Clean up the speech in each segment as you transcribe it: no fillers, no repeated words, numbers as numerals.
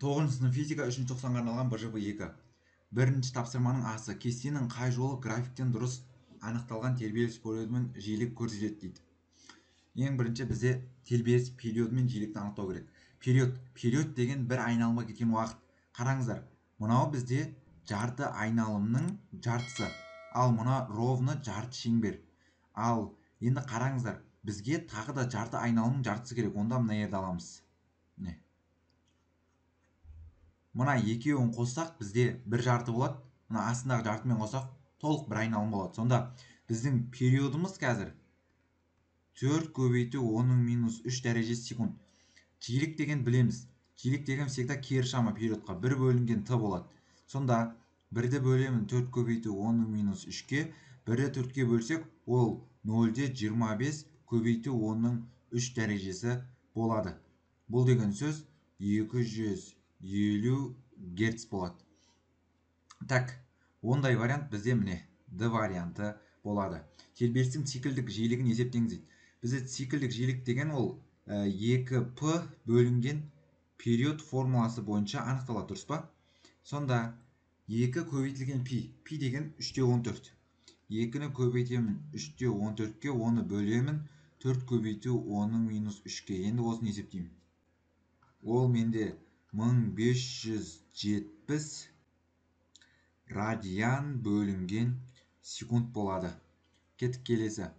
9 сынып физика 3-тоқсанға арналған БЖБ-2. Бірінші тапсырманың асы: кестенің қай жолы графиктен дұрыс анықталған тербеліс периодымен жиілік көрсетеді дейді. Ең бірінші бізде тербеліс периодымен жиілікті анықтау керек. Период деген бір айналымға кеткен уақыт. Қараңыздар, мынау бізде жарты айналымның жартысы, ал мына ровно жарты шеңбер. Ал енді қараңыздар, бізге тағы да жарты айналымның жартысы керек. Онда мына жерді аламыз. Мына екеуін қоссақ бізде бір жарты болады. Мына астындағы жартымен қоссақ толық бір айналым болады. Сонда біздің периодымыз қазір 4 көбейту 10-3 дәрежесі секунд. Жиілік деген білеміз. Жиілік деген всегда кері шама периодқа 1 бөлінген т болады. Сонда 1-ді бөлемін 4 көбейту 10-3-ке, 1-ді 4-ке бөлсек, ол 0,25 көбейту 10-3 дәрежесі болады. Бұл деген сөз 250 Гц болады. Так, ондай вариант бізде міне D варианты болады. Тербелістің циклдік жиілігін есептеңіз дейді. Бізде циклдік жиілік деген ол 2P бөлінген период формуласы бойынша анықталады, дұрыс па? Сонда 2 көбейтілген пи деген 3-14. 2-ні көбейтемін 3-14-ке, оны бөлемін 4 көбейту 10-3-ке. Енді осыны есептеймін. Ол менде 1570 радиан бөлінген секунд болады. Кеттік келесі.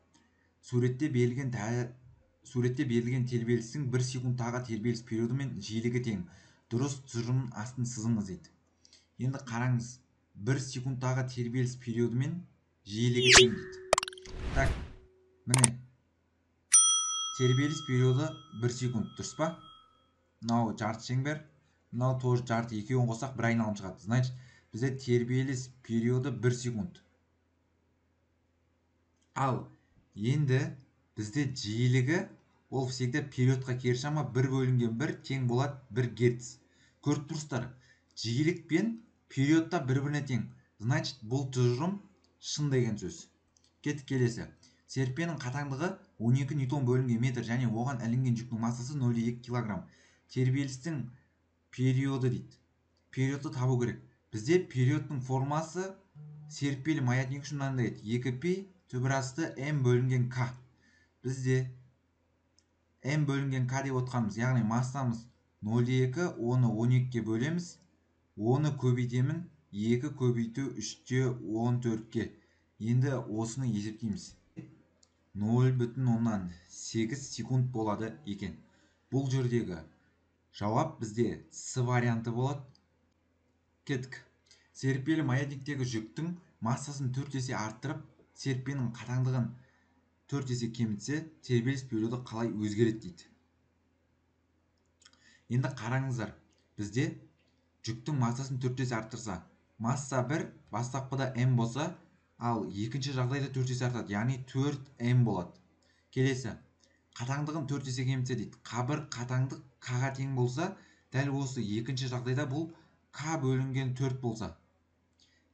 Суретте берілген тербелістің 1 секундтағы тербеліс периоды мен жиілігі тең. Дұрыс тұжырымның астын сызыңыз дейді. Енді қараңыз, 1 секундтағы тербеліс периоды мен жиілігі тең дейді. Так, міне тербеліс периоды 1 секунд, дұрыс па? Мынау жарты шеңбер, мынау тоже жарты, екеуін қоссақ бір айналым шығады. Значит, бізде тербеліс периоды 1 секунд. Ал енді бізде жиілігі ол всегда периодқа кері шама 1 бөлінген 1 тең болады 1 Гц. Көріп тұрсыздар, жиілік пен периодта бір-біріне тең. Значит, бұл тұжырым шын деген сөз. Кеттік келесі. Серіппенің қатаңдығы 12 ньютон бөлінген метр және оған ілінген жүктің массасы 0,2 кг. Тербелістің периоды дейді. Периодты табу керек. Бізде периодтың формасы серіппелі маятник үшін мынандай еді: 2π түбір асты m бөлінген k. Бізде m бөлінген k деп отқанымыз, яғни массамыз 0,2, оны 12-ке бөлеміз, оны көбейтемін 2 көбейту 3-14-ке. Енді осыны есептейміз. 0,8 секунд болады екен. Бұл жердегі жауап бізде С варианты болады. Кеттік. Серіппелі маятниктегі жүктің массасын 4 есе арттырып, серіппенің қатаңдығын 4 есе кемітсе, тербеліс периоды қалай өзгереді дейді. Енді қараңыздар, бізде жүктің массасын 4 есе арттырса, масса 1 бастапқыда m болса, ал екінші жағдайда 4 есе артады, яғни 4m болады. Келесі, қатаңдығын 4 есе кемітсе дейді. Q1 қатаңдық K-ға тең болса, дәл осы екінші жағдайда бұл K бөлінген 4 болса,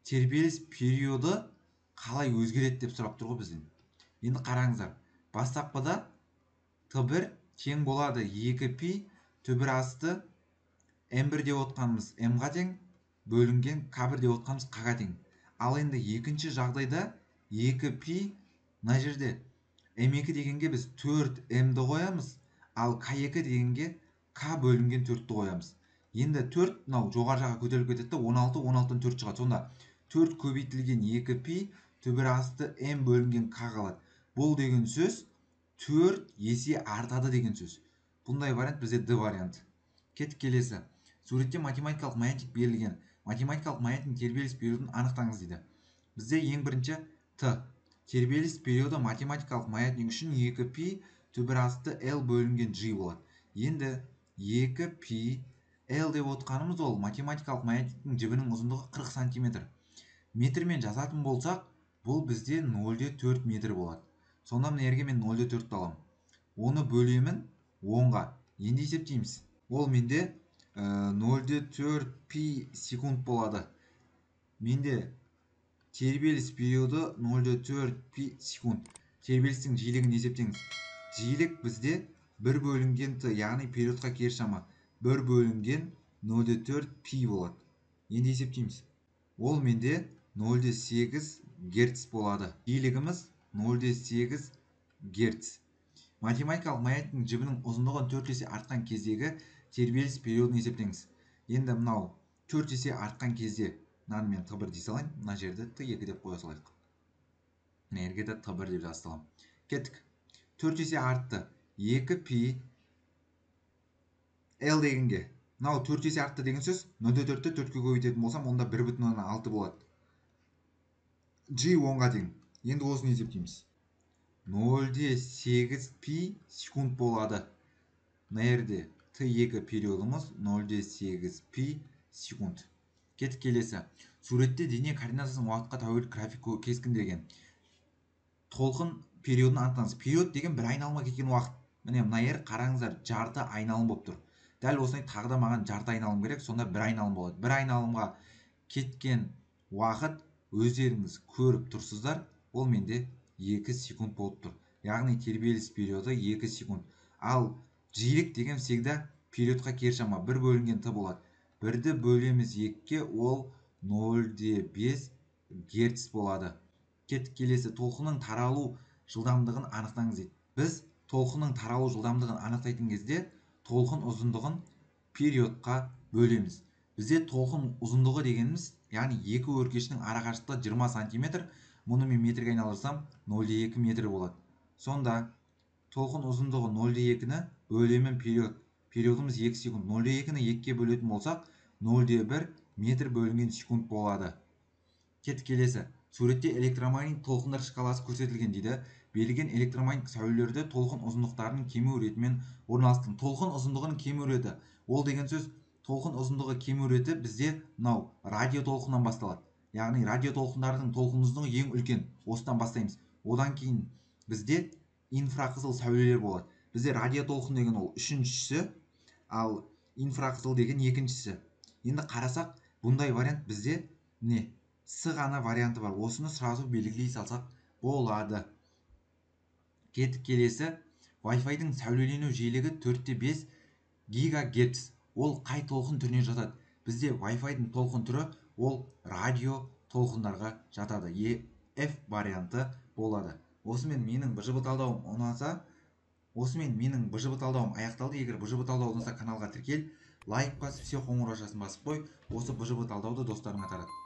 тербеліс периоды қалай өзгереді деп сұрап тұр ғой бізден. Енді қараңыздар, бастапқыда T1 тең болады 2π түбір асты m1 деп отқанымыз m-ға тең бөлінген K1 деп отқанымыз K-ға тең. Ал енді екінші жағдайда 2π мына жерде m2 дегенге біз 4m-ді қоямыз, ал k2 дегенге k бөлінген 4-ті қоямыз. Енді 4 мынау жоғары жаққа көтеріліп кетеді, 16, 16-тан 4 шығады. Сонда 4 көбейтілген 2π түбір асты m бөлінген k қалады. Бұл деген сөз 4 есе артады деген сөз. Бұндай вариант бізде D варианты. Кеттік келесі. Суретте математикалық маятник берілген. Математикалық маятник тербеліс периодын анықтаңыз дейді. Бізде ең бірінші Т. Тербеліс периоды математикалық маятник үшін 2π түбір асты L бөлінген G болады. Енді 2π L деп отқанымыз ол математикалық маятниктің жібінің ұзындығы 40 см. Метрмен жазатын болсақ, бұл бізде 0,4 метр болады. Сонда мына жерге мен 0,4-ті аламын. Оны бөлемін 10-ға. Енді есептейміз. Ол менде 0,4π секунд болады. Менде тербеліс периоды 0,4π секунд. Тербелістің жиілігін есептеңіз. Жиілік бізде 1 бөлінген Т, яғни периодқа кері шама 1 бөлінген 0,4 пи болады. Енді есептейміз. Ол менде 0,8 герц болады. Жиілігіміз 0,8 герц. Математикалық маятниктің жібінің ұзындығын 4 есе артқан кездегі тербеліс периодын есептеңіз. Енді мынау 4 есе артқан кезде мынаны мен Т1 дей салайын, мына жерді Т2 деп қоя салайық. Мына жерге де Т1 деп жаза саламын. Кеттік. 4 есе артты. 2 пи L дегенге. Мынау 4 есе артты деген сөз 0,4-ті 4-ке көбейтетін болсам, онда 1,6 болады. G 10-ға тең. Енді осыны есептейміз. 0,8 пи секунд болады. Мына жерде Т2 периодымыз 0,8 пи секунд. Кетіп келесі. Суретте дене координатасының уақытқа тәуелді график кескінделген. Толқын периодын анықтаңыз. Период деген бір айналымға кеткен уақыт. Міне мына жер қараңыздар, жарты айналым болып тұр. Дәл осындай тағы да маған жарты айналым керек, сонда бір айналым болады. Бір айналымға кеткен уақыт өздеріңіз көріп тұрсыздар, ол менде 2 секунд болып тұр. Яғни тербеліс периоды 2 секунд. Ал жиілік деген всегда периодқа кері шама 1 бөлінген Т болады. 1-ді бөлеміз 2-ке, ол 0,5 герц болады. Кетіп келесі. Толқынның таралу жылдамдығын анықтаңыз дейді. Біз толқынның таралу жылдамдығын анықтайтын кезде толқын ұзындығын периодқа бөлеміз. Бізде толқын ұзындығы дегеніміз, яғни екі өркешінің арақашықтығы 20 сантиметр, мұны мен метрге айналдырсам 0,2 метр болады. Сонда толқын ұзындығы 0,2-ні бөлемін период. Периодымыз 2 секунд. 0,2-ні 2-ке бөлетін болсақ, 0,1 метр бөлінген секунд болады. Кетіп келесі. Суретте электромагнит толқындар шкаласы көрсетілген дейді. Берілген электромагнит сәулелерді толқын ұзындықтарының кему ретімен орналастырыңыз. Толқын ұзындығының кему реті. Ол деген сөз, толқын ұзындығы кему реті бізде мынау радио толқыннан басталады. Яғни радио толқындардың толқын ұзындығы ең үлкен. Осыдан бастаймыз. Одан кейін бізде инфрақызыл сәулелер болады. Бізде радио толқын деген ол үшіншісі, ал инфрақызыл деген екіншісі. Енді қарасақ, бұндай вариант бізде не? С ғана варианты бар. Осыны сразу белгілей салсақ болады. Кетіп келесі. Wi-Fi-дің сәулелену жиілігі 4,5 гигагерц. Ол қай толқын түріне жатады? Бізде Wi-Fi-дің толқын түрі ол радио толқындарға жатады. F варианты болады. Осымен менің БЖБ талдауым ұнаса, осымен менің БЖБ талдауым аяқталды. Егер БЖБ талдау ұнаса, каналға тіркел, лайк басып, все қоңыраушасын басып қой. Осы БЖБ талдауды достарыңа тарат.